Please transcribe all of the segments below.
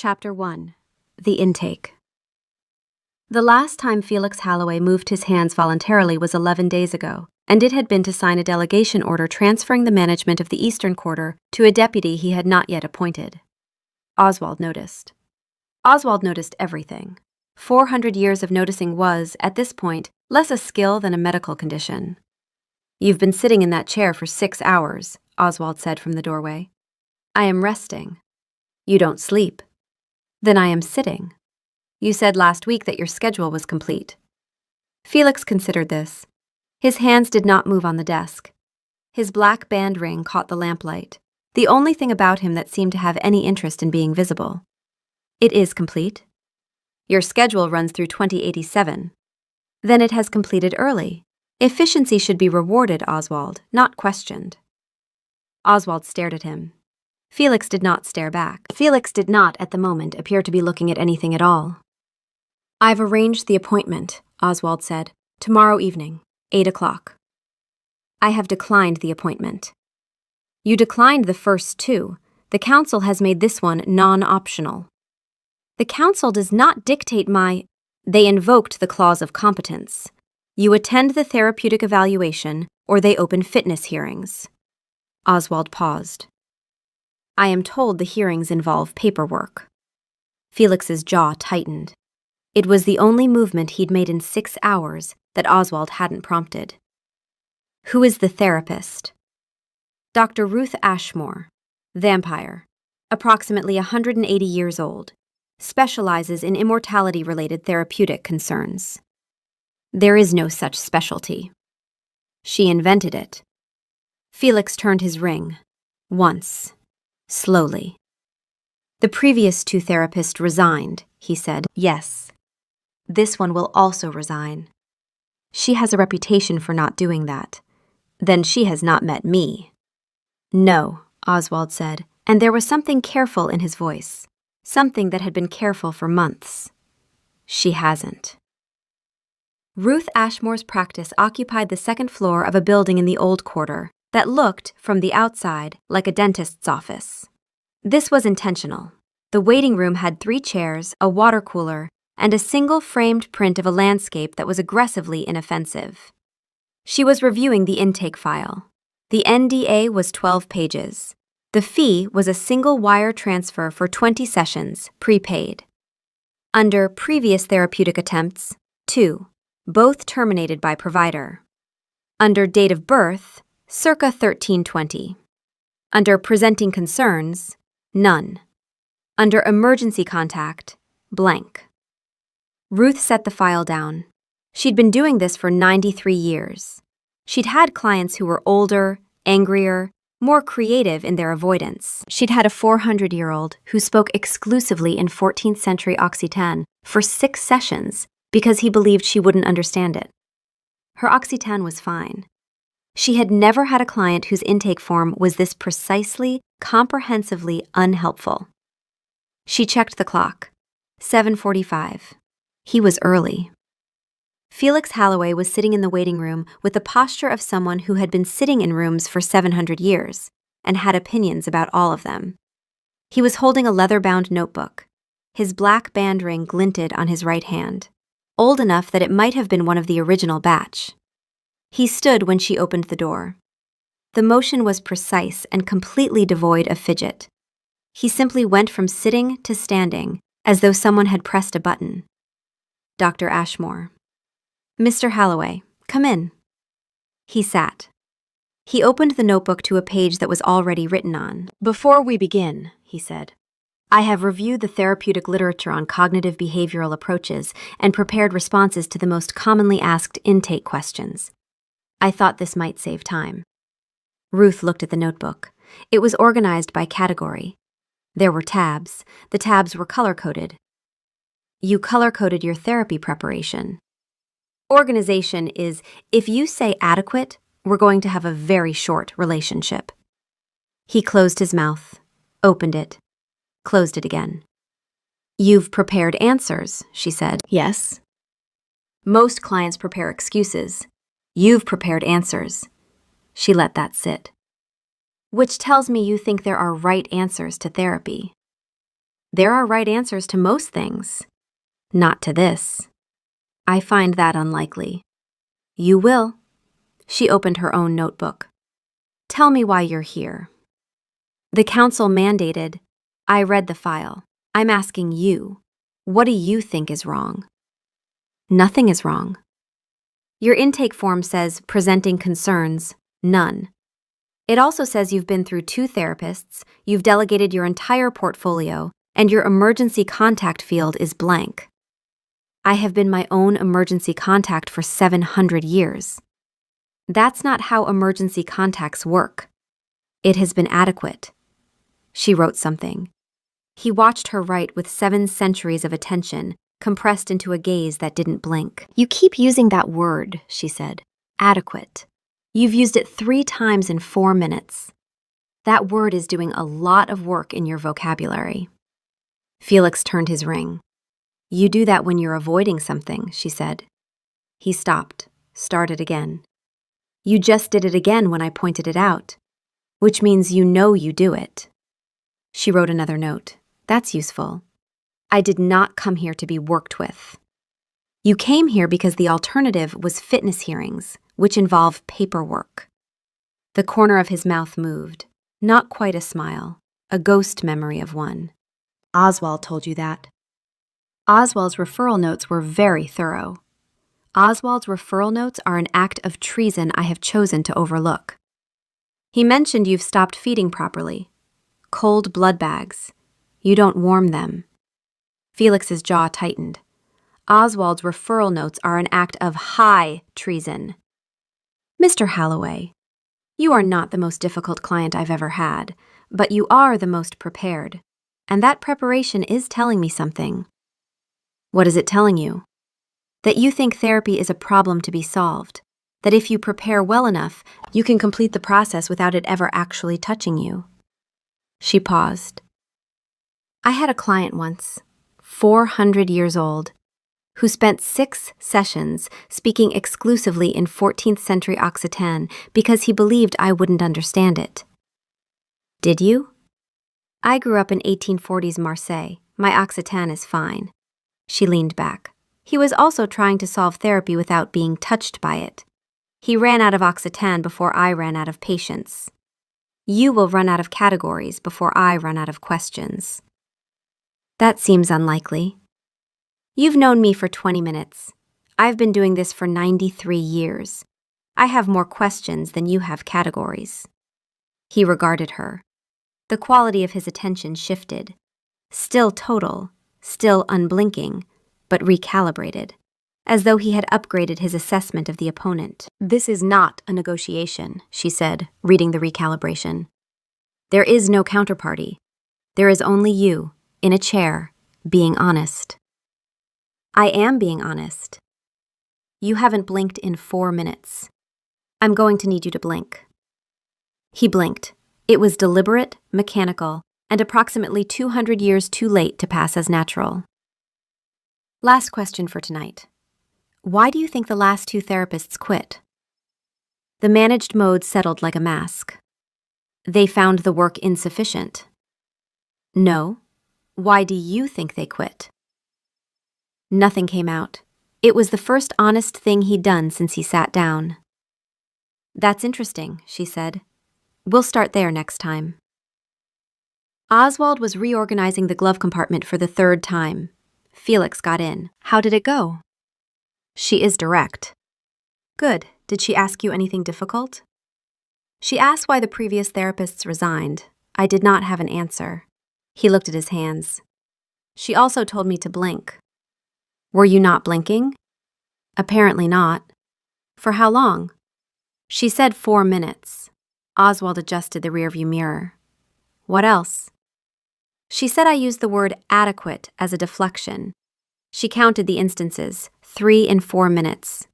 Chapter 1. The Intake. The last time Felix Holloway moved his hands voluntarily was 11 days ago, and it had been to sign a delegation order transferring the management of the Eastern Quarter to a deputy he had not yet appointed. Oswald noticed. Oswald noticed everything. 400 years of noticing was, at this point, less a skill than a medical condition. "You've been sitting in that chair for 6 hours, Oswald said from the doorway. "I am resting." "You don't sleep." "Then I am sitting." "You said last week that your schedule was complete." Felix considered this. His hands did not move on the desk. His black band ring caught the lamplight, the only thing about him that seemed to have any interest in being visible. "It is complete." "Your schedule runs through 2087. "Then it has completed early. Efficiency should be rewarded, Oswald, not questioned." Oswald stared at him. Felix did not stare back. Felix did not, at the moment, appear to be looking at anything at all. "I've arranged the appointment," Oswald said. "Tomorrow evening, 8 o'clock. "I have declined the appointment." "You declined the first two. The council has made this one non-optional." "The council does not dictate my—" "They invoked the clause of competence. You attend the therapeutic evaluation, or they open fitness hearings." Oswald paused. "I am told the hearings involve paperwork." Felix's jaw tightened. It was the only movement he'd made in 6 hours that Oswald hadn't prompted. "Who is the therapist?" "Dr. Ruth Ashmore, vampire, approximately 180 years old, specializes in immortality-related therapeutic concerns." "There is no such specialty." "She invented it." Felix turned his ring. Once. Slowly. "The previous two therapists resigned," he said. "Yes. This one will also resign. She has a reputation for not doing that. Then she has not met me." "No," Oswald said, and there was something careful in his voice, something that had been careful for months. "She hasn't." Ruth Ashmore's practice occupied the second floor of a building in the Old Quarter that looked, from the outside, like a dentist's office. This was intentional. The waiting room had 3 chairs, a water cooler, and a single framed print of a landscape that was aggressively inoffensive. She was reviewing the intake file. The NDA was 12 pages. The fee was a single wire transfer for 20 sessions, prepaid. Under previous therapeutic attempts, 2, both terminated by provider. Under date of birth, circa 1320. Under presenting concerns, none. Under emergency contact, blank. Ruth set the file down. She'd been doing this for 93 years. She'd had clients who were older, angrier, more creative in their avoidance. She'd had a 400-year-old who spoke exclusively in 14th century Occitan for 6 sessions because he believed she wouldn't understand it. Her Occitan was fine. She had never had a client whose intake form was this precisely, comprehensively unhelpful. She checked the clock. 7:45. He was early. Felix Holloway was sitting in the waiting room with the posture of someone who had been sitting in rooms for 700 years and had opinions about all of them. He was holding a leather-bound notebook. His black band ring glinted on his right hand, old enough that it might have been one of the original batch. He stood when she opened the door. The motion was precise and completely devoid of fidget. He simply went from sitting to standing, as though someone had pressed a button. "Dr. Ashmore." "Mr. Holloway, come in." He sat. He opened the notebook to a page that was already written on. "Before we begin," he said, "I have reviewed the therapeutic literature on cognitive behavioral approaches and prepared responses to the most commonly asked intake questions. I thought this might save time." Ruth looked at the notebook. It was organized by category. There were tabs. The tabs were color-coded. "You color-coded your therapy preparation." Organization is, if you say adequate, we're going to have a very short relationship. He closed his mouth, opened it, closed it again. "You've prepared answers," she said. "Yes." "Most clients prepare excuses. You've prepared answers." She let that sit. "Which tells me you think there are right answers to therapy." There are right answers to most things. Not to this. I find that unlikely. You will. She opened her own notebook. Tell me why you're here. The council mandated. I read the file. I'm asking you. What do you think is wrong? Nothing is wrong. Your intake form says presenting concerns, none. It also says you've been through 2 therapists, you've delegated your entire portfolio, and your emergency contact field is blank. I have been my own emergency contact for 700 years. That's not how emergency contacts work. It has been adequate. She wrote something. He watched her write with 7 centuries of attention, compressed into a gaze that didn't blink. You keep using that word, she said. Adequate. You've used it 3 times in 4 minutes. That word is doing a lot of work in your vocabulary. Felix turned his ring. You do that when you're avoiding something, she said. He stopped, started again. You just did it again when I pointed it out, which means you know you do it. She wrote another note. That's useful. I did not come here to be worked with. You came here because the alternative was fitness hearings, which involve paperwork. The corner of his mouth moved. Not quite a smile, a ghost memory of one. Oswald told you that. Oswald's referral notes were very thorough. Oswald's referral notes are an act of treason I have chosen to overlook. He mentioned you've stopped feeding properly. Cold blood bags. You don't warm them. Felix's jaw tightened. Oswald's referral notes are an act of high treason. Mr. Holloway, you are not the most difficult client I've ever had, but you are the most prepared, and that preparation is telling me something. What is it telling you? That you think therapy is a problem to be solved, that if you prepare well enough, you can complete the process without it ever actually touching you. She paused. I had a client once, 400 years old, who spent 6 sessions speaking exclusively in 14th century Occitan because he believed I wouldn't understand it. Did you? I grew up in 1840s Marseille. My Occitan is fine. She leaned back. He was also trying to solve therapy without being touched by it. He ran out of Occitan before I ran out of patience. You will run out of categories before I run out of questions. That seems unlikely. You've known me for 20 minutes. I've been doing this for 93 years. I have more questions than you have categories. He regarded her. The quality of his attention shifted. Still total, still unblinking, but recalibrated, as though he had upgraded his assessment of the opponent. This is not a negotiation, she said, reading the recalibration. There is no counterparty. There is only you, in a chair, being honest. I am being honest. You haven't blinked in 4 minutes. I'm going to need you to blink. He blinked. It was deliberate, mechanical, and approximately 200 years too late to pass as natural. Last question for tonight. Why do you think the last 2 therapists quit? The managed mode settled like a mask. They found the work insufficient. No. Why do you think they quit? Nothing came out. It was the first honest thing he'd done since he sat down. That's interesting, she said. We'll start there next time. Oswald was reorganizing the glove compartment for the 3rd time. Felix got in. How did it go? She is direct. Good. Did she ask you anything difficult? She asked why the previous therapists resigned. I did not have an answer. He looked at his hands. She also told me to blink. Were you not blinking? Apparently not. For how long? She said 4 minutes. Oswald adjusted the rearview mirror. What else? She said I used the word adequate as a deflection. She counted the instances, 3 in 4 minutes.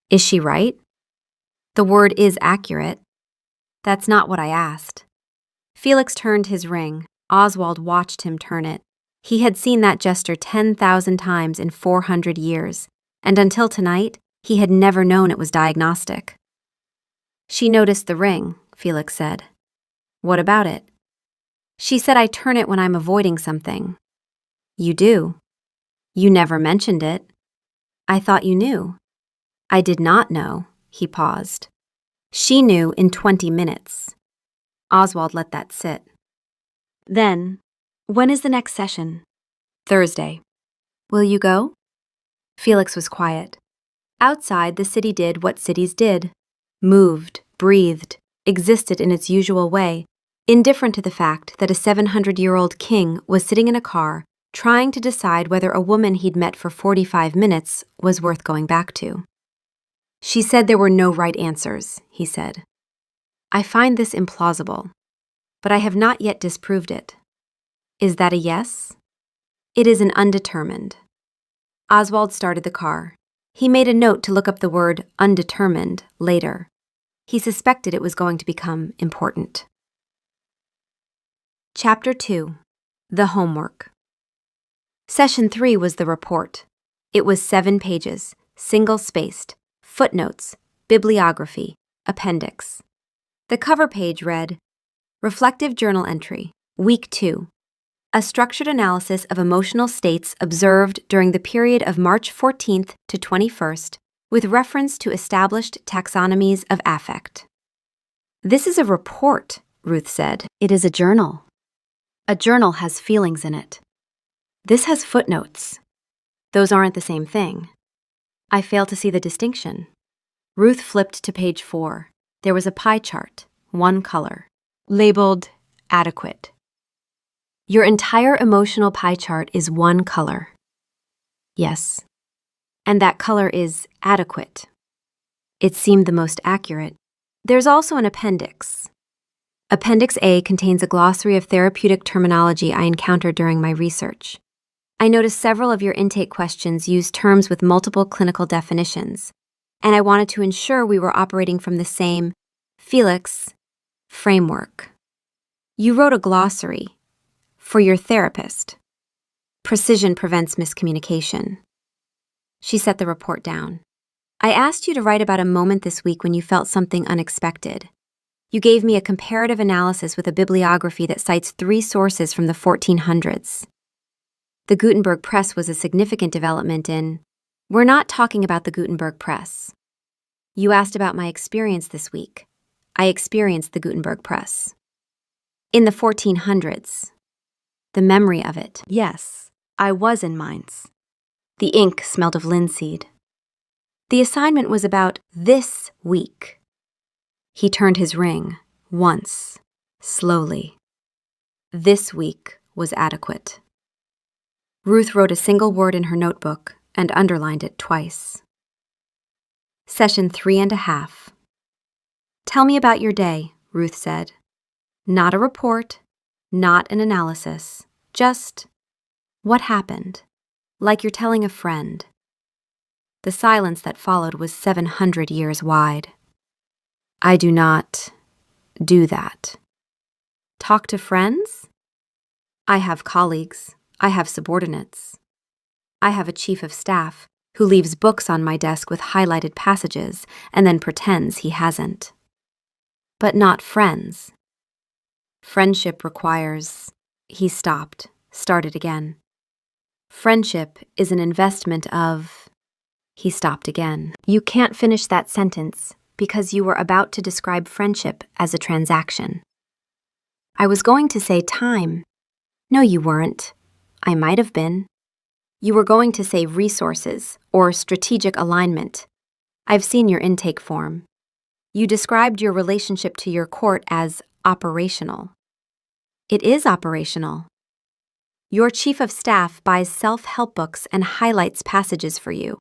Is she right? The word is accurate. That's not what I asked. Felix turned his ring. Oswald watched him turn it. He had seen that gesture 10,000 times in 400 years, and until tonight, he had never known it was diagnostic. She noticed the ring, Felix said. What about it? She said I turn it when I'm avoiding something. You do. You never mentioned it. I thought you knew. I did not know, he paused. She knew in 20 minutes. Oswald let that sit. Then, when is the next session? Thursday. Will you go? Felix was quiet. Outside, the city did what cities did. Moved, breathed, existed in its usual way, indifferent to the fact that a 700-year-old king was sitting in a car trying to decide whether a woman he'd met for 45 minutes was worth going back to. She said there were no right answers, he said. I find this implausible, but I have not yet disproved it. Is that a yes? It is an undetermined. Oswald started the car. He made a note to look up the word undetermined later. He suspected it was going to become important. Chapter 2. The Homework. Session 3 was the report. It was 7 pages, single-spaced, footnotes, bibliography, appendix. The cover page read, Reflective Journal Entry, Week 2. A structured analysis of emotional states observed during the period of March 14th to 21st with reference to established taxonomies of affect. This is a report, Ruth said. It is a journal. A journal has feelings in it. This has footnotes. Those aren't the same thing. I fail to see the distinction. Ruth flipped to page 4. There was a pie chart, one color, labeled adequate. Your entire emotional pie chart is one color. Yes. And that color is adequate. It seemed the most accurate. There's also an appendix. Appendix A contains a glossary of therapeutic terminology I encountered during my research. I noticed several of your intake questions use terms with multiple clinical definitions, and I wanted to ensure we were operating from the same Felix framework. You wrote a glossary for your therapist. Precision prevents miscommunication. She set the report down. I asked you to write about a moment this week when you felt something unexpected. You gave me a comparative analysis with a bibliography that cites 3 sources from the 1400s. The Gutenberg Press was a significant development in... We're not talking about the Gutenberg Press. You asked about my experience this week. I experienced the Gutenberg Press. In the 1400s. The memory of it. Yes, I was in Mainz. The ink smelled of linseed. The assignment was about this week. He turned his ring, once, slowly. This week was adequate. Ruth wrote a single word in her notebook and underlined it twice. Session 3.5. Tell me about your day, Ruth said. Not a report, not an analysis, just what happened, like you're telling a friend. The silence that followed was 700 years wide. I do not do that. Talk to friends? I have colleagues. I have subordinates. I have a chief of staff who leaves books on my desk with highlighted passages and then pretends he hasn't. But not friends. Friendship requires... He stopped, started again. Friendship is an investment of... He stopped again. You can't finish that sentence because you were about to describe friendship as a transaction. I was going to say time. No, you weren't. I might have been. You were going to say resources or strategic alignment. I've seen your intake form. You described your relationship to your court as operational. It is operational. Your chief of staff buys self-help books and highlights passages for you.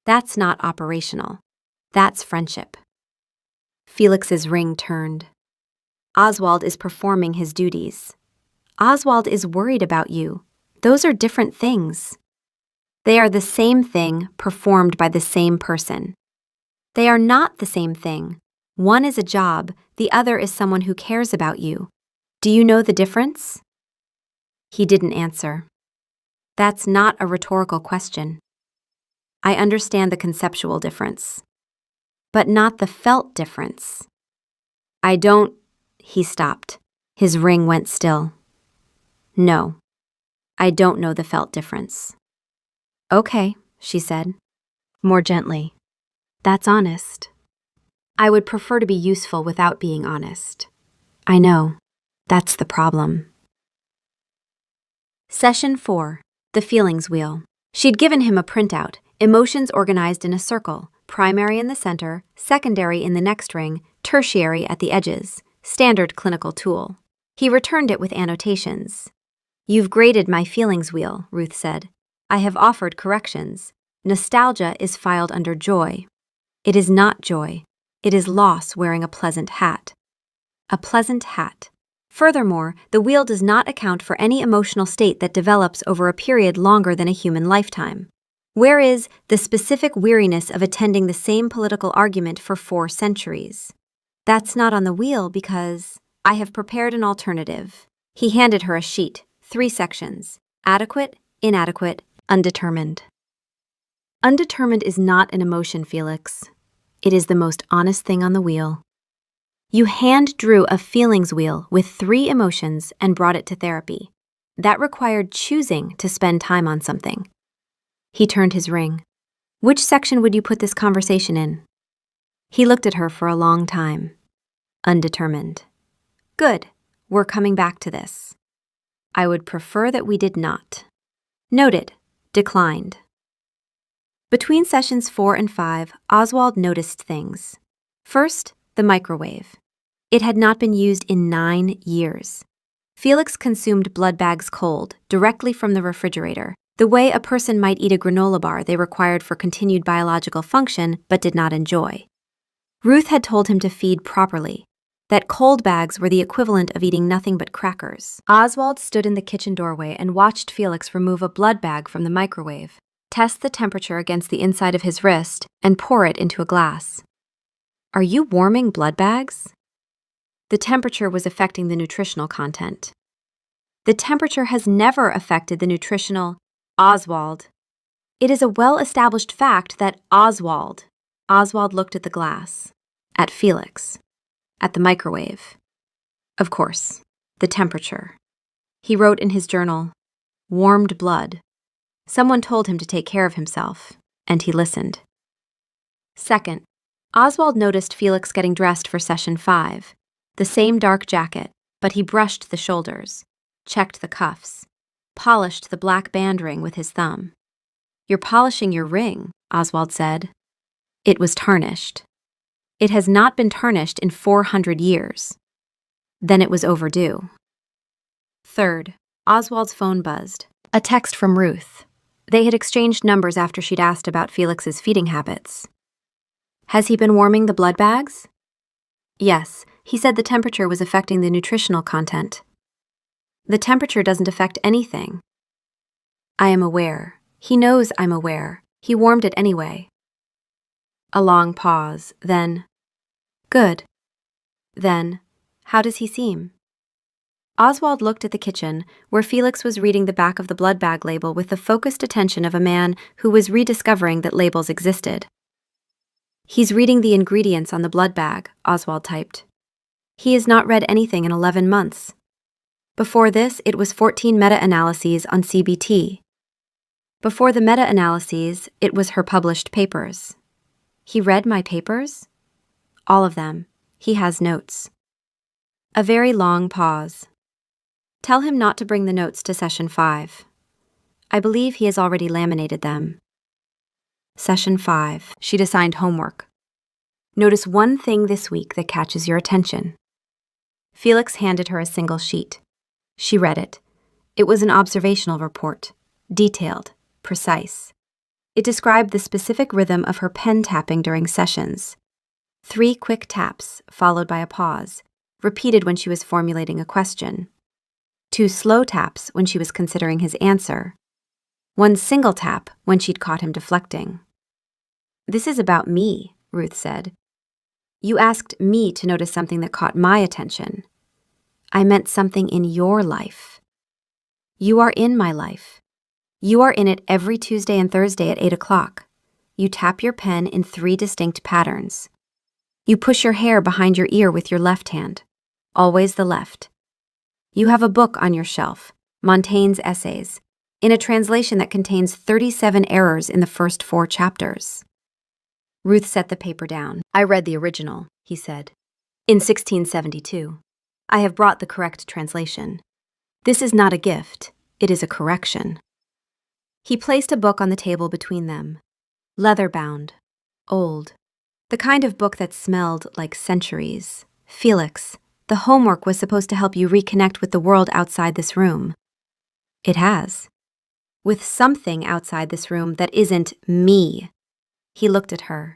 That's not operational. That's friendship. Felix's ring turned. Oswald is performing his duties. Oswald is worried about you. Those are different things. They are the same thing performed by the same person. They are not the same thing. One is a job, the other is someone who cares about you. Do you know the difference? He didn't answer. That's not a rhetorical question. I understand the conceptual difference, but not the felt difference. I don't... He stopped. His ring went still. No, I don't know the felt difference. Okay, she said, more gently. That's honest. I would prefer to be useful without being honest. I know. That's the problem. Session 4. The Feelings Wheel. She'd given him a printout, emotions organized in a circle, primary in the center, secondary in the next ring, tertiary at the edges, standard clinical tool. He returned it with annotations. You've graded my feelings wheel, Ruth said. I have offered corrections. Nostalgia is filed under joy. It is not joy. It is loss wearing a pleasant hat. A pleasant hat. Furthermore, the wheel does not account for any emotional state that develops over a period longer than a human lifetime. Where is the specific weariness of attending the same political argument for 4 centuries? That's not on the wheel because I have prepared an alternative. He handed her a sheet, 3 sections: adequate, inadequate, undetermined. Undetermined is not an emotion, Felix. It is the most honest thing on the wheel. You hand-drew a feelings wheel with 3 emotions and brought it to therapy. That required choosing to spend time on something. He turned his ring. Which section would you put this conversation in? He looked at her for a long time. Undetermined. Good. We're coming back to this. I would prefer that we did not. Noted. Declined. Between sessions 4 and 5, Oswald noticed things. First, the microwave. It had not been used in 9 years. Felix consumed blood bags cold, directly from the refrigerator, the way a person might eat a granola bar they required for continued biological function but did not enjoy. Ruth had told him to feed properly, that cold bags were the equivalent of eating nothing but crackers. Oswald stood in the kitchen doorway and watched Felix remove a blood bag from the microwave, test the temperature against the inside of his wrist, and pour it into a glass. Are you warming blood bags? The temperature was affecting the nutritional content. The temperature has never affected the nutritional. Oswald. It is a well-established fact that Oswald looked at the glass, at Felix, at the microwave. Of course, the temperature. He wrote in his journal, warmed blood. Someone told him to take care of himself, and he listened. Second, Oswald noticed Felix getting dressed for session 5. The same dark jacket, but he brushed the shoulders, checked the cuffs, polished the black band ring with his thumb. You're polishing your ring, Oswald said. It was tarnished. It has not been tarnished in 400 years. Then it was overdue. Third, Oswald's phone buzzed. A text from Ruth. They had exchanged numbers after she'd asked about Felix's feeding habits. Has he been warming the blood bags? Yes, he said the temperature was affecting the nutritional content. The temperature doesn't affect anything. I am aware. He knows I'm aware. He warmed it anyway. A long pause, then, good. Then, how does he seem? Oswald looked at the kitchen, where Felix was reading the back of the blood bag label with the focused attention of a man who was rediscovering that labels existed. He's reading the ingredients on the blood bag, Oswald typed. He has not read anything in 11 months. Before this, it was 14 meta-analyses on CBT. Before the meta-analyses, it was her published papers. He read my papers? All of them. He has notes. A very long pause. Tell him not to bring the notes to session 5. I believe he has already laminated them. Session 5. She'd assigned homework. Notice one thing this week that catches your attention. Felix handed her a single sheet. She read it. It was an observational report, detailed, precise. It described the specific rhythm of her pen tapping during sessions. 3 quick taps, followed by a pause, repeated when she was formulating a question. 2 slow taps when she was considering his answer. 1 single tap when she'd caught him deflecting. This is about me, Ruth said. You asked me to notice something that caught my attention. I meant something in your life. You are in my life. You are in it every Tuesday and Thursday at 8 o'clock. You tap your pen in 3 distinct patterns. You push your hair behind your ear with your left hand, always the left. You have a book on your shelf, Montaigne's Essays, in a translation that contains 37 errors in the first 4 chapters. Ruth set the paper down. I read the original, he said. In 1672. I have brought the correct translation. This is not a gift, it is a correction. He placed a book on the table between them. Leather-bound, old. The kind of book that smelled like centuries. Felix, the homework was supposed to help you reconnect with the world outside this room. It has. With something outside this room that isn't me. He looked at her.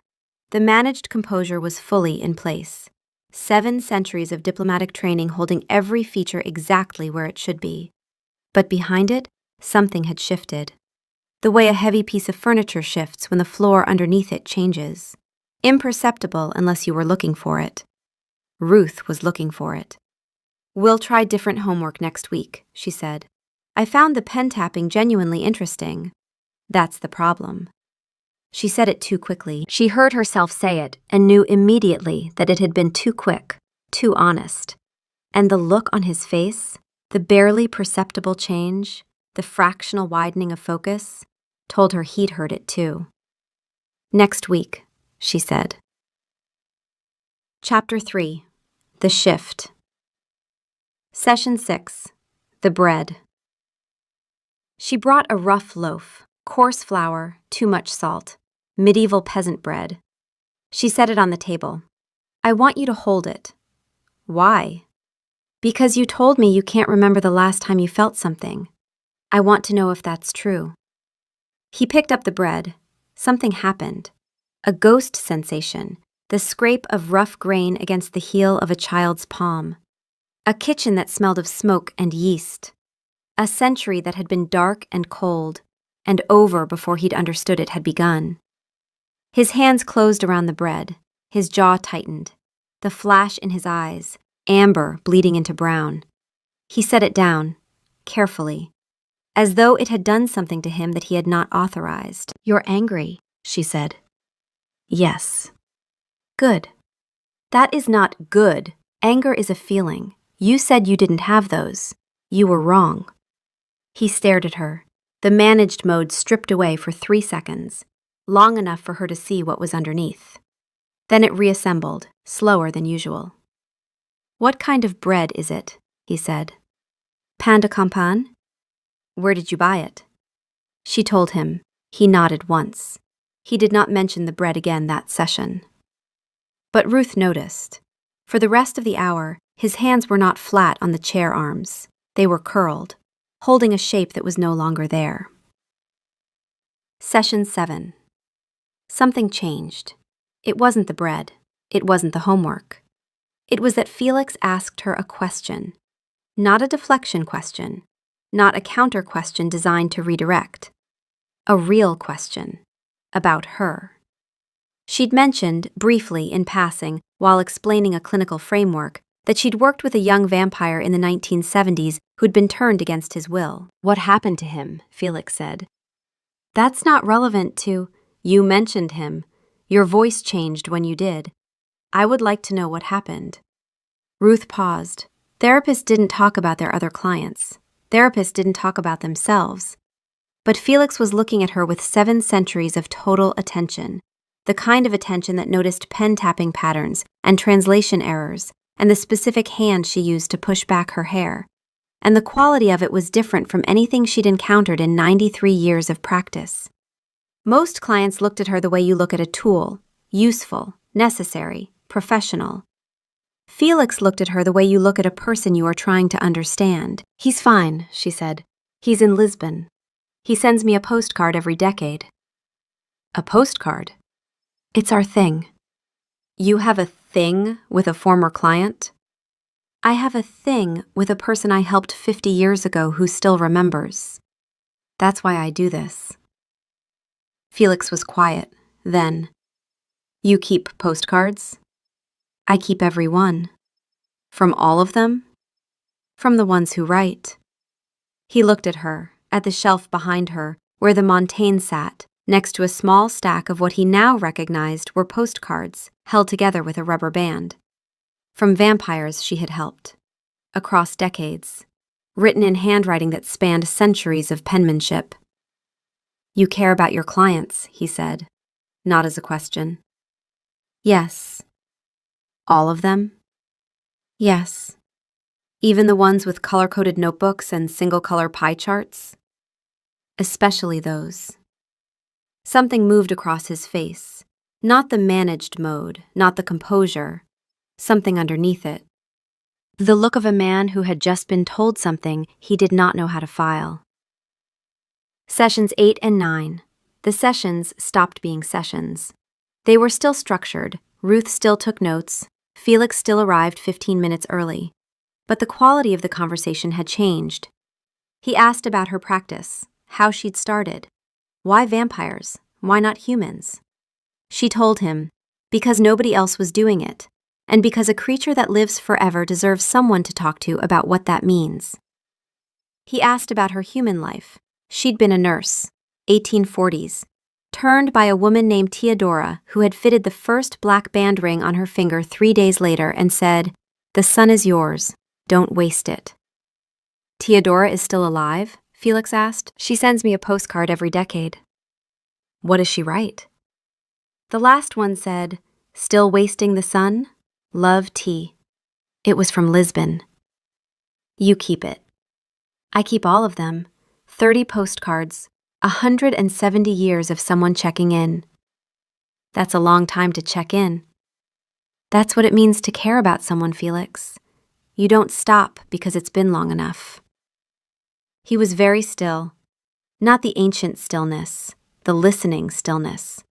The managed composure was fully in place. 7 centuries of diplomatic training holding every feature exactly where it should be. But behind it, something had shifted. The way a heavy piece of furniture shifts when the floor underneath it changes. Imperceptible unless you were looking for it. Ruth was looking for it. We'll try different homework next week, she said. I found the pen tapping genuinely interesting. That's the problem. She said it too quickly. She heard herself say it and knew immediately that it had been too quick, too honest. And the look on his face, the barely perceptible change, the fractional widening of focus, told her he'd heard it too. Next week, she said. Chapter 3. The Shift. Session 6. The Bread. She brought a rough loaf, coarse flour, too much salt, medieval peasant bread. She set it on the table. I want you to hold it. Why? Because you told me you can't remember the last time you felt something. I want to know if that's true. He picked up the bread. Something happened. A ghost sensation, the scrape of rough grain against the heel of a child's palm. A kitchen that smelled of smoke and yeast. A century that had been dark and cold, and over before he'd understood it had begun. His hands closed around the bread, his jaw tightened, the flash in his eyes, amber bleeding into brown. He set it down, carefully, as though it had done something to him that he had not authorized. You're angry, she said. Yes. Good. That is not good. Anger is a feeling. You said you didn't have those. You were wrong. He stared at her, the managed mode stripped away for 3 seconds, long enough for her to see what was underneath. Then it reassembled, slower than usual. What kind of bread is it? He said. Pain de campagne? Where did you buy it? She told him. He nodded once. He did not mention the bread again that session. But Ruth noticed. For the rest of the hour, his hands were not flat on the chair arms. They were curled, holding a shape that was no longer there. Session 7. Something changed. It wasn't the bread. It wasn't the homework. It was that Felix asked her a question. Not a deflection question. Not a counter question designed to redirect. A real question. About her. She'd mentioned, briefly in passing, while explaining a clinical framework, that she'd worked with a young vampire in the 1970s who'd been turned against his will. What happened to him? Felix said. That's not relevant to, you mentioned him. Your voice changed when you did. I would like to know what happened. Ruth paused. Therapists didn't talk about their other clients. Therapists didn't talk about themselves. But Felix was looking at her with 7 centuries of total attention, the kind of attention that noticed pen-tapping patterns and translation errors, and the specific hand she used to push back her hair. And the quality of it was different from anything she'd encountered in 93 years of practice. Most clients looked at her the way you look at a tool, useful, necessary, professional. Felix looked at her the way you look at a person you are trying to understand. He's fine, she said. He's in Lisbon. He sends me a postcard every decade. A postcard? It's our thing. You have a thing with a former client? I have a thing with a person I helped 50 years ago who still remembers. That's why I do this. Felix was quiet. Then, you keep postcards? I keep every one. From all of them? From the ones who write. He looked at her, at the shelf behind her, where the Montaigne sat, next to a small stack of what he now recognized were postcards, held together with a rubber band. From vampires she had helped. Across decades. written in handwriting that spanned centuries of penmanship. "You care about your clients," he said, not as a question. "Yes." "All of them?" "Yes." "Even the ones with color-coded notebooks and single-color pie charts?" "Especially those." Something moved across his face. Not the managed mode, not the composure. Something underneath it. The look of a man who had just been told something he did not know how to file. Sessions 8 and 9. The sessions stopped being sessions. They were still structured. Ruth still took notes. Felix still arrived 15 minutes early. But the quality of the conversation had changed. He asked about her practice, how she'd started. Why vampires? Why not humans? She told him, because nobody else was doing it, and because a creature that lives forever deserves someone to talk to about what that means. He asked about her human life. She'd been a nurse, 1840s, turned by a woman named Theodora who had fitted the first black band ring on her finger 3 days later and said, "The sun is yours. Don't waste it." "Theodora is still alive?" Felix asked. "She sends me a postcard every decade." "What does she write?" The last one said, "Still wasting the sun? Love, T." It was from Lisbon. "You keep it." "I keep all of them. 30 postcards. 170 years of someone checking in." "That's a long time to check in." "That's what it means to care about someone, Felix. You don't stop because it's been long enough." He was very still. Not the ancient stillness, the listening stillness.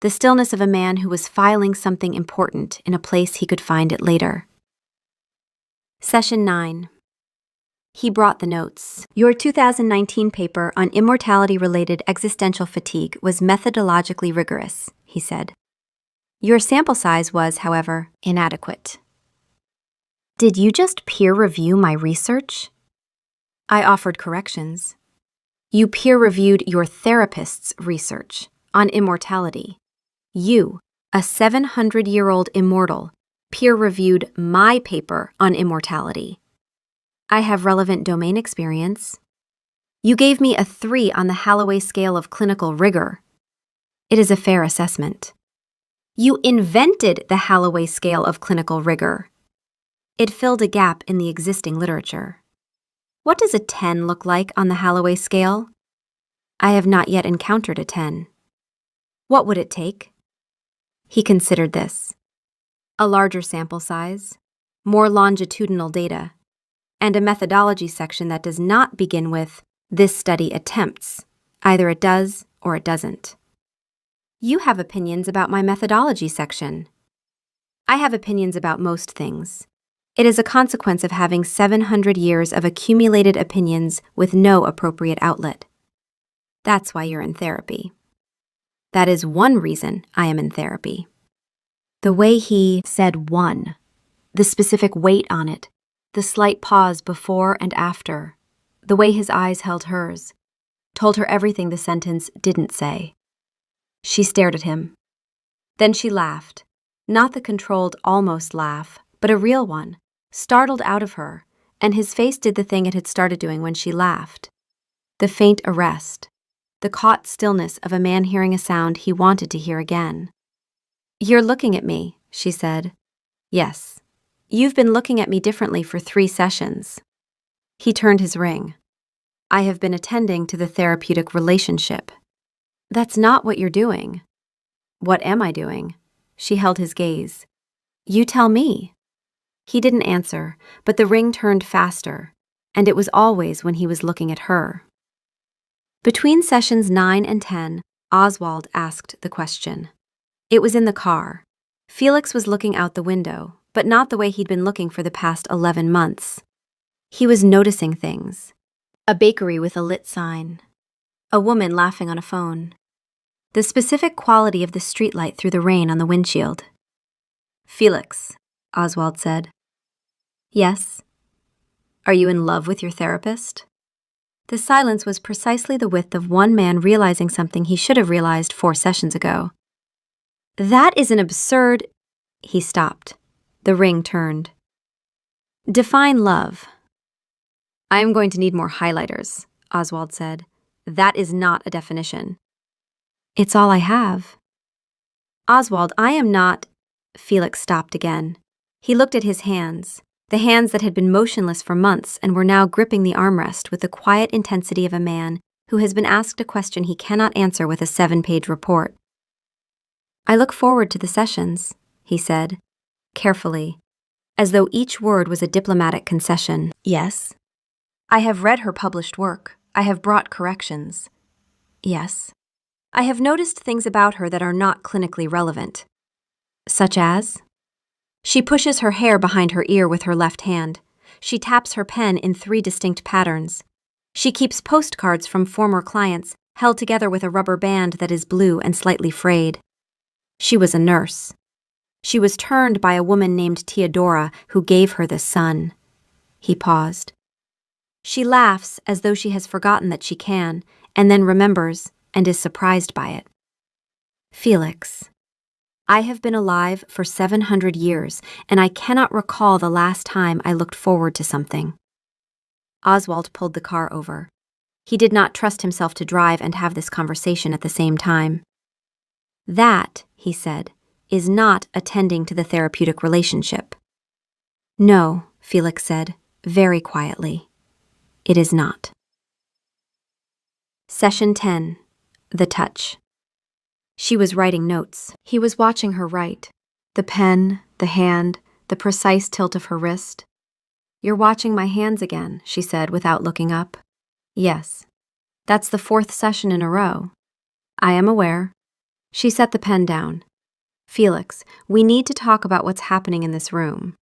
The stillness of a man who was filing something important in a place he could find it later. Session 9. He brought the notes. "Your 2019 paper on immortality-related existential fatigue was methodologically rigorous," he said. "Your sample size was, however, inadequate." "Did you just peer review my research?" "I offered corrections." "You peer-reviewed your therapist's research on immortality. You, a 700-year-old immortal, peer-reviewed my paper on immortality." "I have relevant domain experience." "You gave me a 3 on the Holloway scale of clinical rigor." "It is a fair assessment." "You invented the Holloway scale of clinical rigor." "It filled a gap in the existing literature." "What does a 10 look like on the Holloway scale?" "I have not yet encountered a 10. "What would it take?" He considered this. "A larger sample size, more longitudinal data, and a methodology section that does not begin with, 'This study attempts.' Either it does or it doesn't." "You have opinions about my methodology section." "I have opinions about most things. It is a consequence of having 700 years of accumulated opinions with no appropriate outlet. That's why you're in therapy." "That is one reason I am in therapy." The way he said "one," the specific weight on it, the slight pause before and after, the way his eyes held hers, told her everything the sentence didn't say. She stared at him. Then she laughed, not the controlled almost laugh, but a real one, startled out of her, and his face did the thing it had started doing when she laughed. The faint arrest, the caught stillness of a man hearing a sound he wanted to hear again. "You're looking at me," she said. "Yes. You've been looking at me differently for 3 sessions." He turned his ring. "I have been attending to the therapeutic relationship." "That's not what you're doing." "What am I doing?" She held his gaze. "You tell me." He didn't answer, but the ring turned faster, and it was always when he was looking at her. Between sessions 9 and 10, Oswald asked the question. It was in the car. Felix was looking out the window, but not the way he'd been looking for the past 11 months. He was noticing things. A bakery with a lit sign. A woman laughing on a phone. The specific quality of the streetlight through the rain on the windshield. "Felix," Oswald said. "Yes." "Are you in love with your therapist?" The silence was precisely the width of one man realizing something he should have realized 4 sessions ago. "That is an absurd—" He stopped. The ring turned. "Define love." I am going to need more highlighters, Oswald said. That is not a definition. It's all I have. Oswald, I am not. Felix stopped again. He looked at his hands, the hands that had been motionless for months and were now gripping the armrest with the quiet intensity of a man who has been asked a question he cannot answer with a 7-page report. I look forward to the sessions, he said, carefully, as though each word was a diplomatic concession. Yes. I have read her published work. I have brought corrections. Yes. I have noticed things about her that are not clinically relevant. Such as? She pushes her hair behind her ear with her left hand. She taps her pen in 3 distinct patterns. She keeps postcards from former clients held together with a rubber band that is blue and slightly frayed. She was a nurse. She was turned by a woman named Theodora who gave her the son. He paused. She laughs as though she has forgotten that she can, and then remembers and is surprised by it. Felix, I have been alive for 700 years, and I cannot recall the last time I looked forward to something. Oswald pulled the car over. He did not trust himself to drive and have this conversation at the same time. That, he said, is not attending to the therapeutic relationship. No, Felix said, very quietly. It is not. Session 10. The touch. She was writing notes. He was watching her write. The pen, the hand, the precise tilt of her wrist. You're watching my hands again, she said without looking up. Yes. That's the 4th session in a row. I am aware. She set the pen down. Felix, we need to talk about what's happening in this room.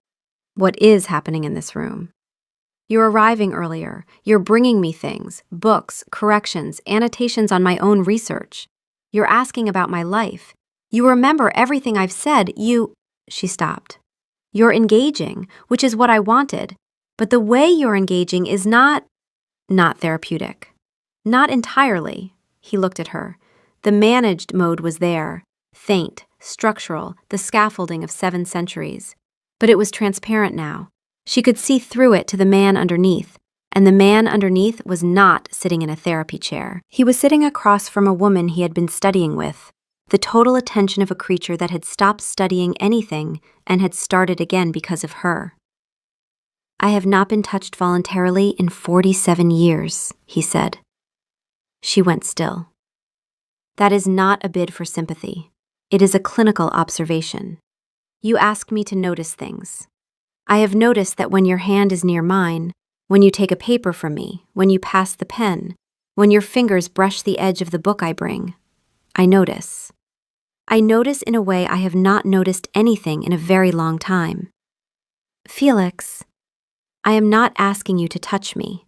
What is happening in this room? You're arriving earlier. You're bringing me things, books, corrections, annotations on my own research. You're asking about my life. You remember everything I've said. She stopped. You're engaging, which is what I wanted. But the way you're engaging is not therapeutic. Not entirely. He looked at her. The managed mode was there. Faint, structural, the scaffolding of 7 centuries. But it was transparent now. She could see through it to the man underneath, and the man underneath was not sitting in a therapy chair. He was sitting across from a woman he had been studying with, the total attention of a creature that had stopped studying anything and had started again because of her. I have not been touched voluntarily in 47 years, he said. She went still. That is not a bid for sympathy. It is a clinical observation. You ask me to notice things. I have noticed that when your hand is near mine, when you take a paper from me, when you pass the pen, when your fingers brush the edge of the book I bring, I notice. I notice in a way I have not noticed anything in a very long time. Felix, I am not asking you to touch me.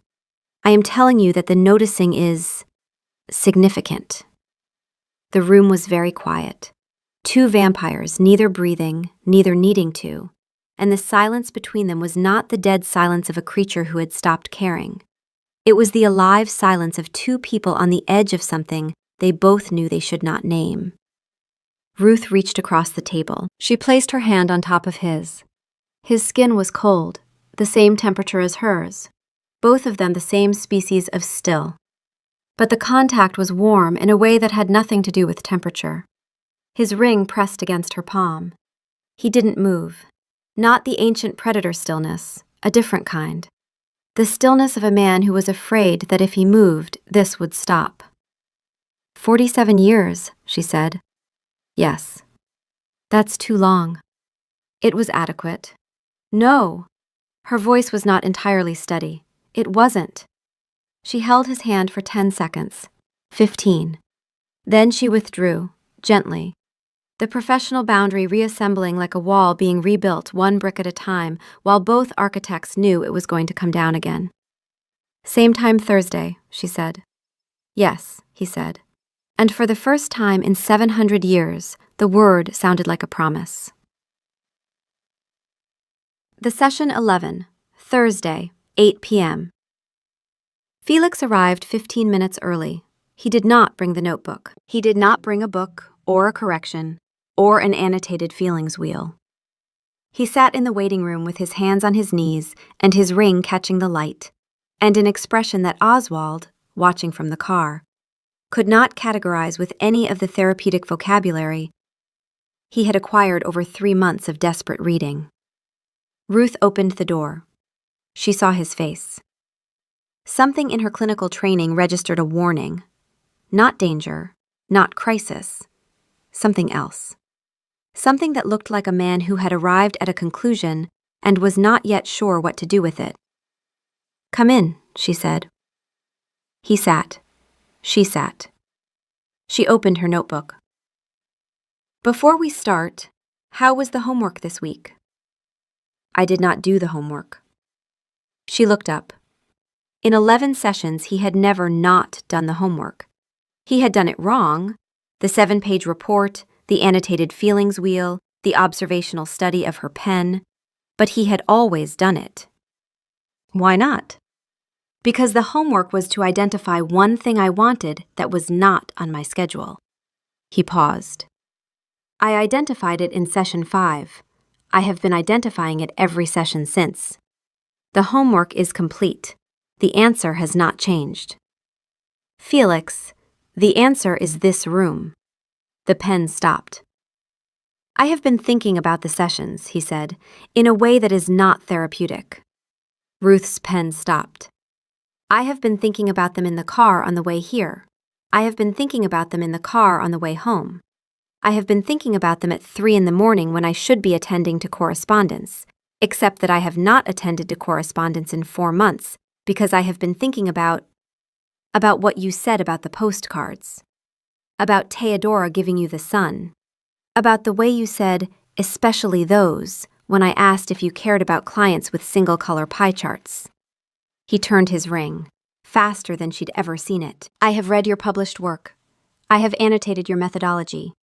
I am telling you that the noticing is significant. The room was very quiet. 2 vampires, neither breathing, neither needing to, and the silence between them was not the dead silence of a creature who had stopped caring. It was the alive silence of 2 people on the edge of something they both knew they should not name. Ruth reached across the table. She placed her hand on top of his. His skin was cold, the same temperature as hers, both of them the same species of still. But the contact was warm in a way that had nothing to do with temperature. His ring pressed against her palm. He didn't move. Not the ancient predator stillness, a different kind. The stillness of a man who was afraid that if he moved, this would stop. 47 years, she said. Yes. That's too long. It was adequate. No. Her voice was not entirely steady. It wasn't. She held his hand for 10 seconds. 15. Then she withdrew, gently. The professional boundary reassembling like a wall being rebuilt 1 brick at a time, while both architects knew it was going to come down again. Same time Thursday, she said. Yes, he said. And for the first time in 700 years, the word sounded like a promise. The session 11, Thursday, 8 p.m. Felix arrived 15 minutes early. He did not bring the notebook. He did not bring a book or a correction or an annotated feelings wheel. He sat in the waiting room with his hands on his knees and his ring catching the light, and an expression that Oswald, watching from the car, could not categorize with any of the therapeutic vocabulary he had acquired over 3 months of desperate reading. Ruth opened the door. She saw his face. Something in her clinical training registered a warning. Not danger, not crisis. Something else. Something that looked like a man who had arrived at a conclusion and was not yet sure what to do with it. "Come in," she said. He sat. She sat. She opened her notebook. "Before we start, how was the homework this week?" "I did not do the homework." She looked up. In 11 sessions, he had never not done the homework. He had done it wrong, the 7-page report, the annotated feelings wheel, the observational study of her pen, but he had always done it. "Why not?" "Because the homework was to identify one thing I wanted that was not on my schedule." He paused. "I identified it in session 5. I have been identifying it every session since. The homework is complete. The answer has not changed." "Felix, the answer is this room." The pen stopped. "I have been thinking about the sessions," he said, "in a way that is not therapeutic." Ruth's pen stopped. "I have been thinking about them in the car on the way here. I have been thinking about them in the car on the way home. I have been thinking about them at 3 in the morning when I should be attending to correspondence, except that I have not attended to correspondence in 4 months because I have been thinking about what you said about the postcards, about Theodora giving you the sun, about the way you said, 'especially those,' when I asked if you cared about clients with single-color pie charts." He turned his ring, faster than she'd ever seen it. "I have read your published work. I have annotated your methodology.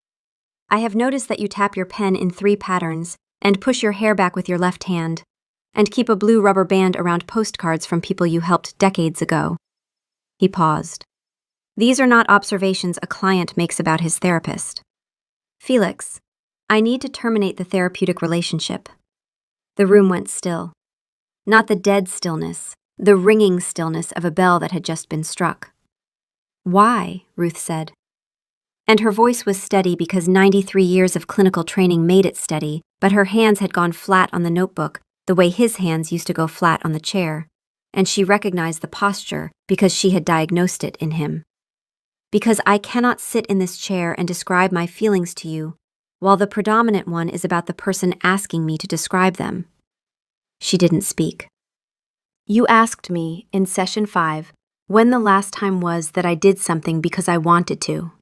I have noticed that you tap your pen in 3 patterns and push your hair back with your left hand, and keep a blue rubber band around postcards from people you helped decades ago." He paused. "These are not observations a client makes about his therapist. Felix, I need to terminate the therapeutic relationship." The room went still. Not the dead stillness, the ringing stillness of a bell that had just been struck. "Why?" Ruth said. And her voice was steady because 93 years of clinical training made it steady, but her hands had gone flat on the notebook, the way his hands used to go flat on the chair, and she recognized the posture because she had diagnosed it in him. "Because I cannot sit in this chair and describe my feelings to you, while the predominant one is about the person asking me to describe them." She didn't speak. "You asked me, in session 5, when the last time was that I did something because I wanted to.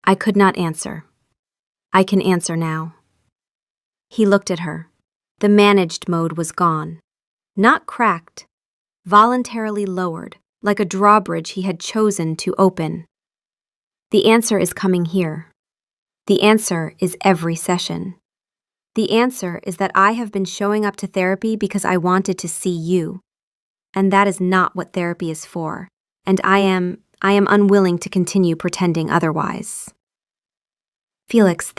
I could not answer. I can answer now." He looked at her. The managed mode was gone. Not cracked, voluntarily lowered, like a drawbridge he had chosen to open. "The answer is coming here. The answer is every session. The answer is that I have been showing up to therapy because I wanted to see you. And that is not what therapy is for, and I am unwilling to continue pretending otherwise." "Felix,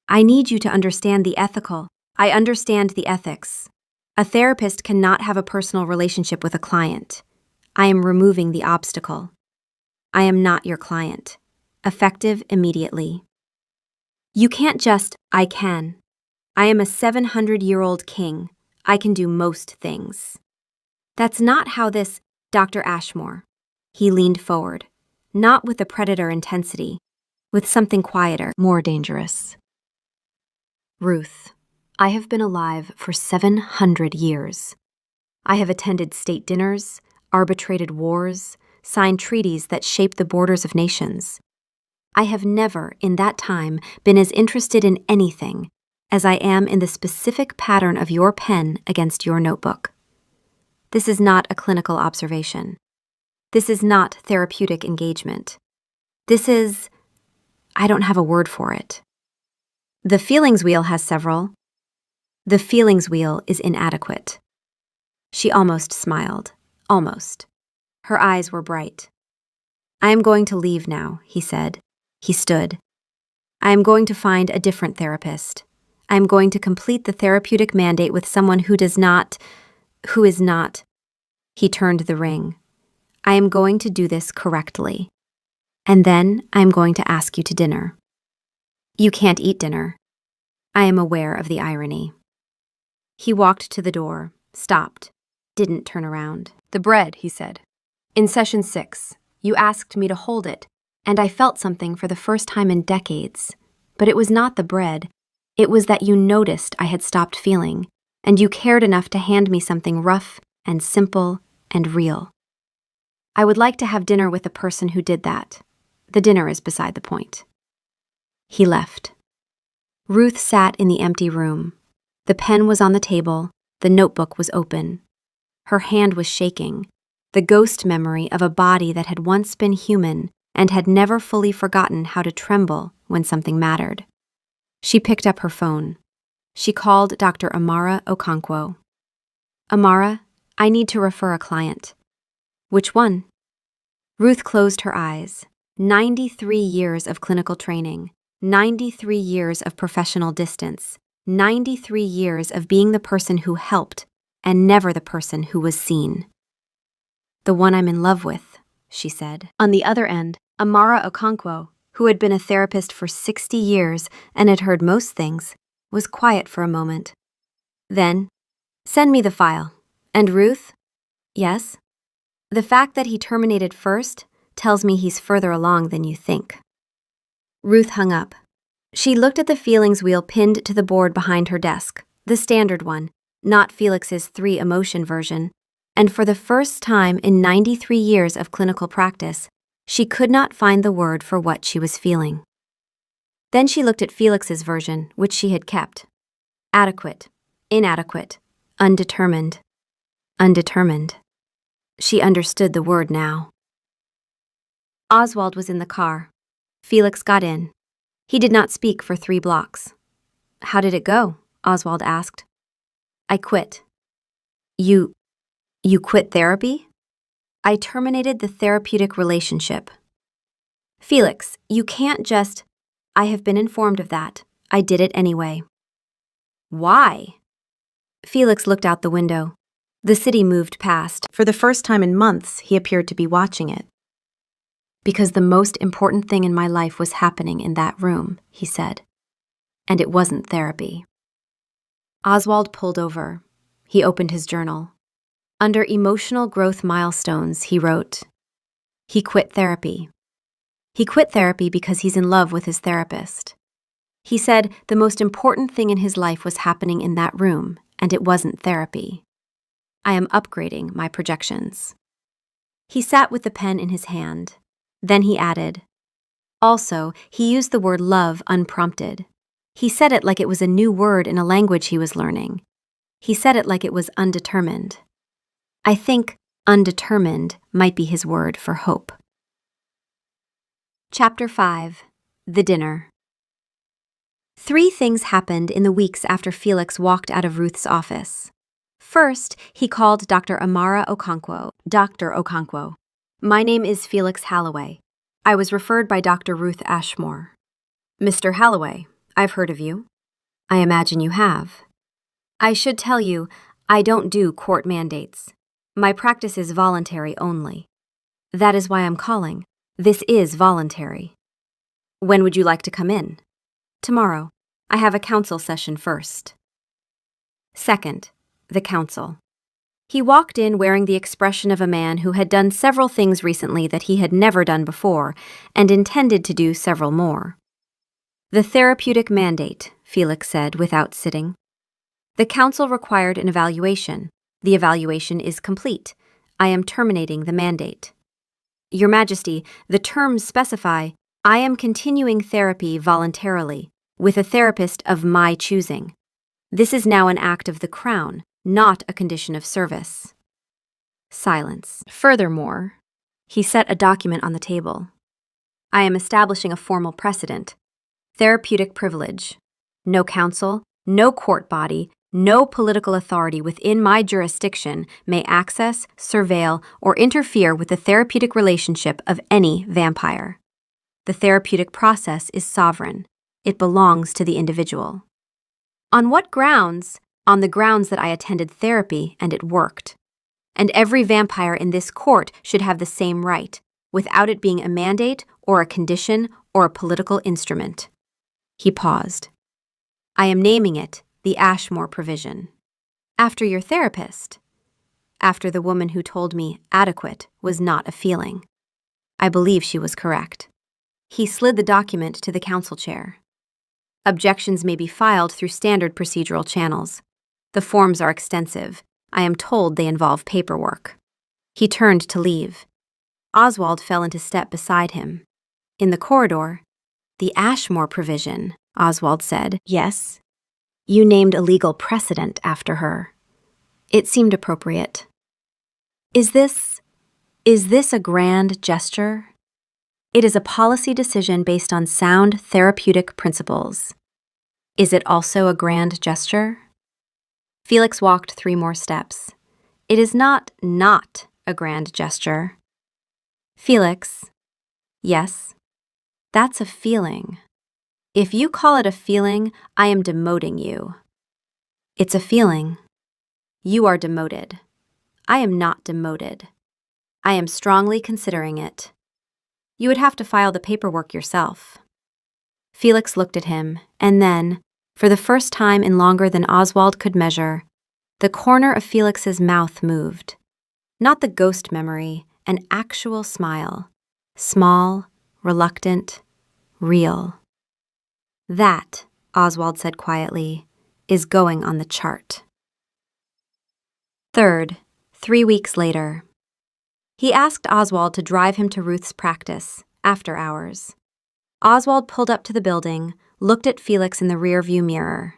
I need you to understand the ethical. I understand the ethics. A therapist cannot have a personal relationship with a client. I am removing the obstacle. I am not your client. Effective immediately." "You can't just, I can. I am a 700-year-old king. I can do most things." "That's not how this, Dr. Ashmore." He leaned forward, not with the predator intensity, with something quieter, more dangerous. "Ruth, I have been alive for 700 years. I have attended state dinners, arbitrated wars, signed treaties that shape the borders of nations. I have never, in that time, been as interested in anything as I am in the specific pattern of your pen against your notebook. This is not a clinical observation. This is not therapeutic engagement. This is, I don't have a word for it. The feelings wheel has several. The feelings wheel is inadequate." She almost smiled. Almost. Her eyes were bright. "I am going to leave now," he said. He stood. "I am going to find a different therapist. I am going to complete the therapeutic mandate with someone who is not. He turned the ring. I am going to do this correctly. And then I am going to ask you to dinner. You can't eat dinner. I am aware of the irony. He walked to the door, stopped, didn't turn around. The bread, he said. In session 6, you asked me to hold it, and I felt something for the first time in decades. But it was not the bread. It was that you noticed I had stopped feeling, and you cared enough to hand me something rough and simple and real. I would like to have dinner with the person who did that. The dinner is beside the point. He left. Ruth sat in the empty room. The pen was on the table, the notebook was open. Her hand was shaking, the ghost memory of a body that had once been human and had never fully forgotten how to tremble when something mattered. She picked up her phone. She called Dr. Amara Okonkwo. Amara, I need to refer a client. Which one? Ruth closed her eyes. 93 years of clinical training, 93 years of professional distance, 93 years of being the person who helped and never the person who was seen. The one I'm in love with, she said. On the other end, Amara Okonkwo, who had been a therapist for 60 years and had heard most things, was quiet for a moment. Then, send me the file. And Ruth? Yes? The fact that he terminated first tells me he's further along than you think. Ruth hung up. She looked at the feelings wheel pinned to the board behind her desk, the standard one, not Felix's 3-emotion version, and for the first time in 93 years of clinical practice, she could not find the word for what she was feeling. Then she looked at Felix's version, which she had kept. Adequate, inadequate, undetermined, undetermined. She understood the word now. Oswald was in the car. Felix got in. He did not speak for 3 blocks. How did it go? Oswald asked. I quit. You quit therapy? I terminated the therapeutic relationship. Felix, you can't just... I have been informed of that. I did it anyway. Why? Felix looked out the window. The city moved past. For the first time in months, he appeared to be watching it. Because the most important thing in my life was happening in that room, he said. And it wasn't therapy. Oswald pulled over. He opened his journal. Under emotional growth milestones, he wrote, he quit therapy. He quit therapy because he's in love with his therapist. He said the most important thing in his life was happening in that room, and it wasn't therapy. I am upgrading my projections. He sat with the pen in his hand. Then he added, also, he used the word love unprompted. He said it like it was a new word in a language he was learning. He said it like it was undetermined. I think undetermined might be his word for hope. Chapter 5. The Dinner. 3 things happened in the weeks after Felix walked out of Ruth's office. First, he called Dr. Amara Okonkwo. Dr. Okonkwo. My name is Felix Halloway. I was referred by Dr. Ruth Ashmore. Mr. Halloway, I've heard of you. I imagine you have. I should tell you, I don't do court mandates. My practice is voluntary only. That is why I'm calling. This is voluntary. When would you like to come in? Tomorrow. I have a council session first. Second, the council. He walked in wearing the expression of a man who had done several things recently that he had never done before and intended to do several more. The therapeutic mandate, Felix said without sitting. The council required an evaluation. The evaluation is complete. I am terminating the mandate. Your Majesty, the terms specify, I am continuing therapy voluntarily, with a therapist of my choosing. This is now an act of the Crown, not a condition of service. Silence. Furthermore, he set a document on the table. I am establishing a formal precedent. Therapeutic privilege. No council, no court body, no political authority within my jurisdiction may access, surveil, or interfere with the therapeutic relationship of any vampire. The therapeutic process is sovereign. It belongs to the individual. On what grounds? On the grounds that I attended therapy and it worked. and every vampire in this court should have the same right, without it being a mandate or a condition or a political instrument. He paused. I am naming it the Ashmore provision. After your therapist. After the woman who told me adequate was not a feeling. I believe she was correct. He slid the document to the counsel chair. Objections may be filed through standard procedural channels. The forms are extensive. I am told they involve paperwork. He turned to leave. Oswald fell into step beside him. In the corridor, the Ashmore provision, Oswald said. Yes. You named a legal precedent after her. It seemed appropriate. Is this a grand gesture? It is a policy decision based on sound therapeutic principles. Is it also a grand gesture? Felix walked 3 more steps. It is not a grand gesture. Felix. Yes. That's a feeling. If you call it a feeling, I am demoting you. It's a feeling. You are demoted. I am not demoted. I am strongly considering it. You would have to file the paperwork yourself. Felix looked at him, and then, for the first time in longer than Oswald could measure, the corner of Felix's mouth moved. Not the ghost memory, an actual smile. Small, reluctant, real. That, Oswald said quietly, is going on the chart. Third, 3 weeks later. He asked Oswald to drive him to Ruth's practice, after hours. Oswald pulled up to the building, looked at Felix in the rearview mirror.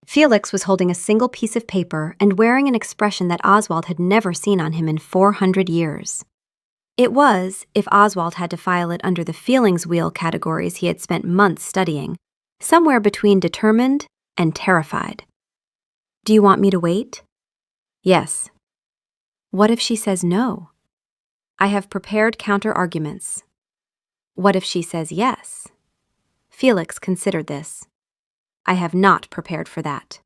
Felix was holding a single piece of paper and wearing an expression that Oswald had never seen on him in 400 years. It was, if Oswald had to file it under the feelings wheel categories he had spent months studying, somewhere between determined and terrified. Do you want me to wait? Yes. What if she says no? I have prepared counter-arguments. What if she says yes? Felix considered this. I have not prepared for that.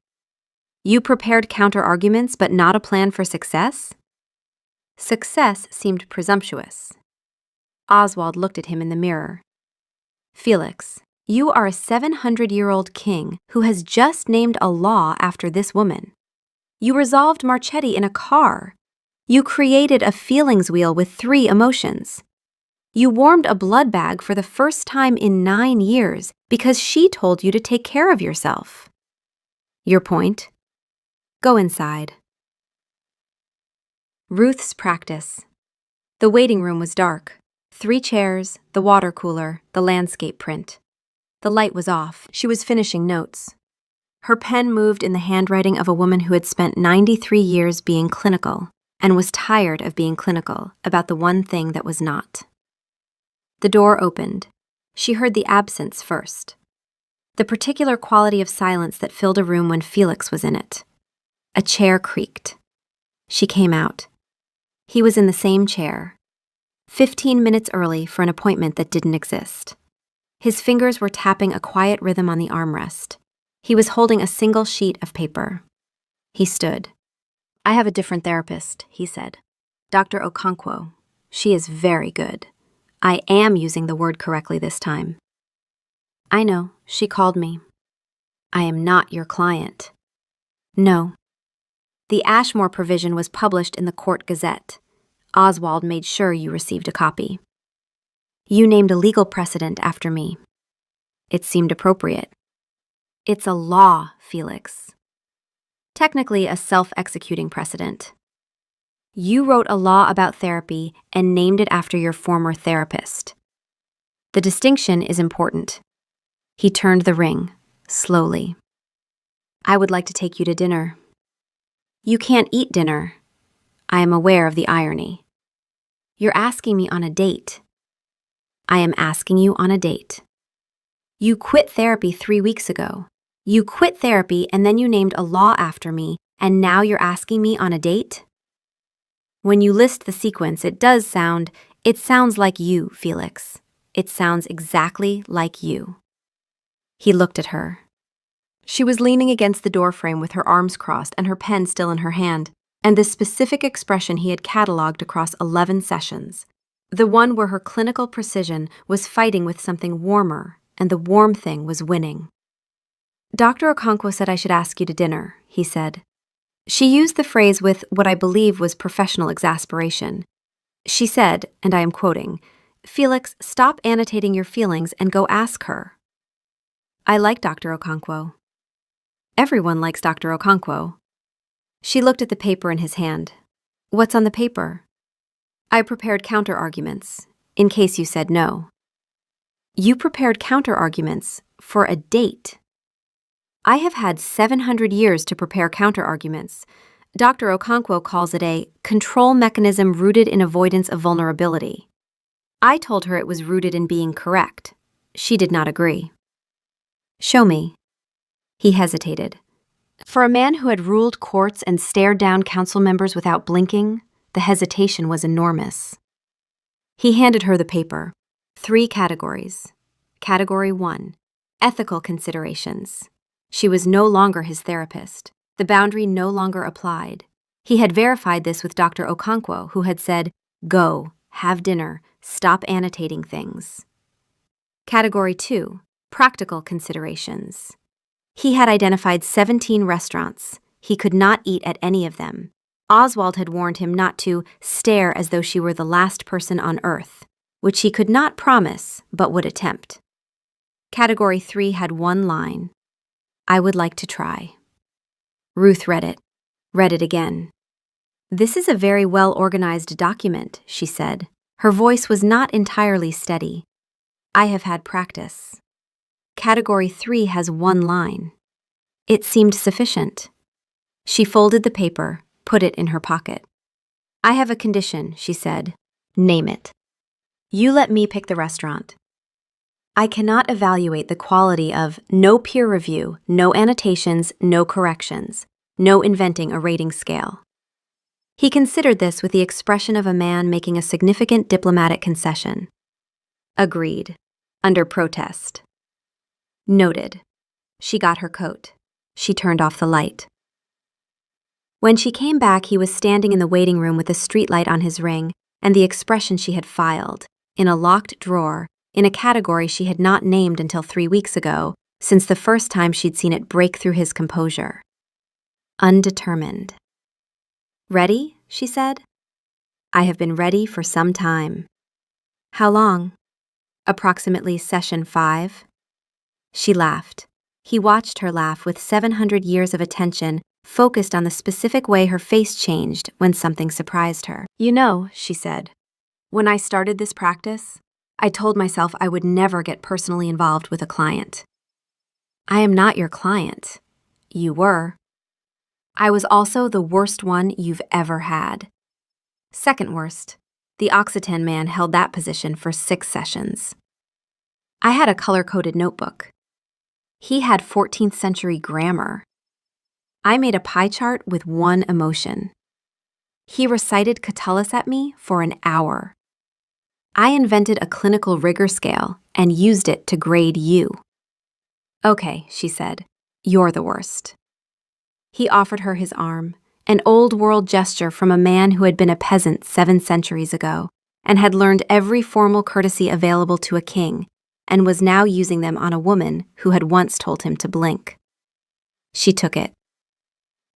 You prepared counter-arguments but not a plan for success? Success seemed presumptuous. Oswald looked at him in the mirror. Felix, you are a 700-year-old king who has just named a law after this woman. You resolved Marchetti in a car. You created a feelings wheel with 3 emotions. You warmed a blood bag for the first time in 9 years because she told you to take care of yourself. Your point? Go inside. Ruth's practice. The waiting room was dark. 3 chairs, the water cooler, the landscape print. The light was off. She was finishing notes. Her pen moved in the handwriting of a woman who had spent 93 years being clinical and was tired of being clinical about the one thing that was not. The door opened. She heard the absence first. The particular quality of silence that filled a room when Felix was in it. A chair creaked. She came out. He was in the same chair, 15 minutes early for an appointment that didn't exist. His fingers were tapping a quiet rhythm on the armrest. He was holding a single sheet of paper. He stood. I have a different therapist, he said. Dr. Okonkwo. She is very good. I am using the word correctly this time. I know, she called me. I am not your client. No. The Ashmore provision was published in the Court Gazette. Oswald made sure you received a copy. You named a legal precedent after me. It seemed appropriate. It's a law, Felix. Technically a self-executing precedent. You wrote a law about therapy and named it after your former therapist. The distinction is important. He turned the ring, slowly. I would like to take you to dinner. You can't eat dinner. I am aware of the irony. You're asking me on a date. I am asking you on a date. You quit therapy 3 weeks ago. You quit therapy and then you named a law after me, and now you're asking me on a date? When you list the sequence, it sounds like you, Felix. It sounds exactly like you. He looked at her. She was leaning against the doorframe with her arms crossed and her pen still in her hand. and the specific expression he had cataloged across 11 sessions. The one where her clinical precision was fighting with something warmer, and the warm thing was winning. Dr. Okonkwo said I should ask you to dinner, he said. She used the phrase with what I believe was professional exasperation. She said, and I am quoting, "Felix, stop annotating your feelings and go ask her." I like Dr. Okonkwo. Everyone likes Dr. Okonkwo. She looked at the paper in his hand. What's on the paper? I prepared counter-arguments, in case you said no. You prepared counter-arguments for a date. I have had 700 years to prepare counter-arguments. Dr. Okonkwo calls it a control mechanism rooted in avoidance of vulnerability. I told her it was rooted in being correct. She did not agree. Show me. He hesitated. For a man who had ruled courts and stared down council members without blinking, the hesitation was enormous. He handed her the paper. 3 categories. Category 1, ethical considerations. She was no longer his therapist. The boundary no longer applied. He had verified this with Dr. Okonkwo, who had said, "Go, have dinner, stop annotating things." Category 2, practical considerations. He had identified 17 restaurants. He could not eat at any of them. Oswald had warned him not to stare as though she were the last person on earth, which he could not promise but would attempt. Category 3 had one line. I would like to try. Ruth read it again. This is a very well-organized document, she said. Her voice was not entirely steady. I have had practice. Category 3 has one line. It seemed sufficient. She folded the paper, put it in her pocket. I have a condition, she said. Name it. You let me pick the restaurant. I cannot evaluate the quality of no peer review, no annotations, no corrections, no inventing a rating scale. He considered this with the expression of a man making a significant diplomatic concession. Agreed. Under protest. Noted. She got her coat. She turned off the light. When she came back, he was standing in the waiting room with a streetlight on his ring and the expression she had filed, in a locked drawer, in a category she had not named until 3 weeks ago, since the first time she'd seen it break through his composure. Undetermined. Ready? She said. I have been ready for some time. How long? Approximately session 5. She laughed. He watched her laugh with 700 years of attention focused on the specific way her face changed when something surprised her. You know, she said, when I started this practice, I told myself I would never get personally involved with a client. I am not your client. You were. I was also the worst one you've ever had. Second worst. The Occitan man held that position for 6 sessions. I had a color-coded notebook. He had 14th century grammar. I made a pie chart with one emotion. He recited Catullus at me for an hour. I invented a clinical rigor scale and used it to grade you. Okay, she said, you're the worst. He offered her his arm, an old-world gesture from a man who had been a peasant 7 centuries ago and had learned every formal courtesy available to a king and was now using them on a woman who had once told him to blink. She took it.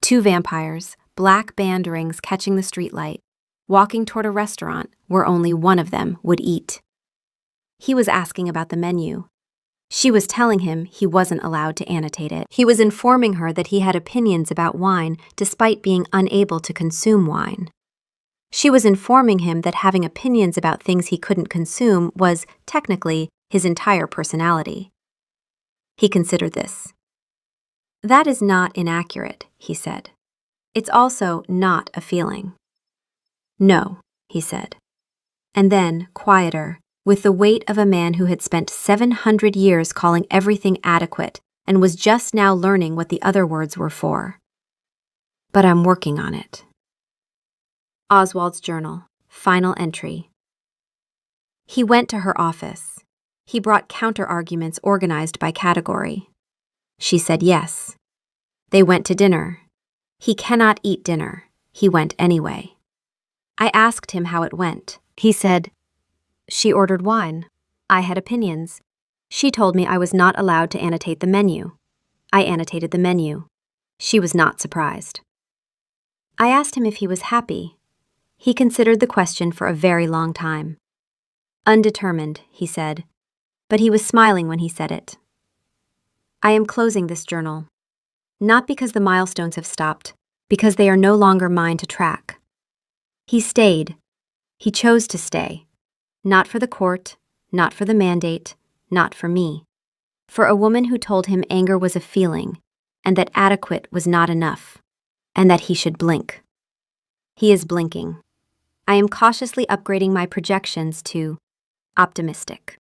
2 vampires, black band rings catching the streetlight, walking toward a restaurant where only one of them would eat. He was asking about the menu. She was telling him he wasn't allowed to annotate it. He was informing her that he had opinions about wine despite being unable to consume wine. She was informing him that having opinions about things he couldn't consume was, technically, his entire personality. He considered this. That is not inaccurate, he said. It's also not a feeling. No, he said. And then, quieter, with the weight of a man who had spent 700 years calling everything adequate and was just now learning what the other words were for. But I'm working on it. Oswald's journal, final entry. He went to her office. He brought counter-arguments organized by category. She said yes. They went to dinner. He cannot eat dinner. He went anyway. I asked him how it went. He said, "She ordered wine. I had opinions. She told me I was not allowed to annotate the menu. I annotated the menu. She was not surprised." I asked him if he was happy. He considered the question for a very long time. "Undetermined," he said, but he was smiling when he said it. I am closing this journal, not because the milestones have stopped, because they are no longer mine to track. He stayed. He chose to stay. Not for the court, not for the mandate, not for me. For a woman who told him anger was a feeling, and that adequate was not enough, and that he should blink. He is blinking. I am cautiously upgrading my projections to optimistic.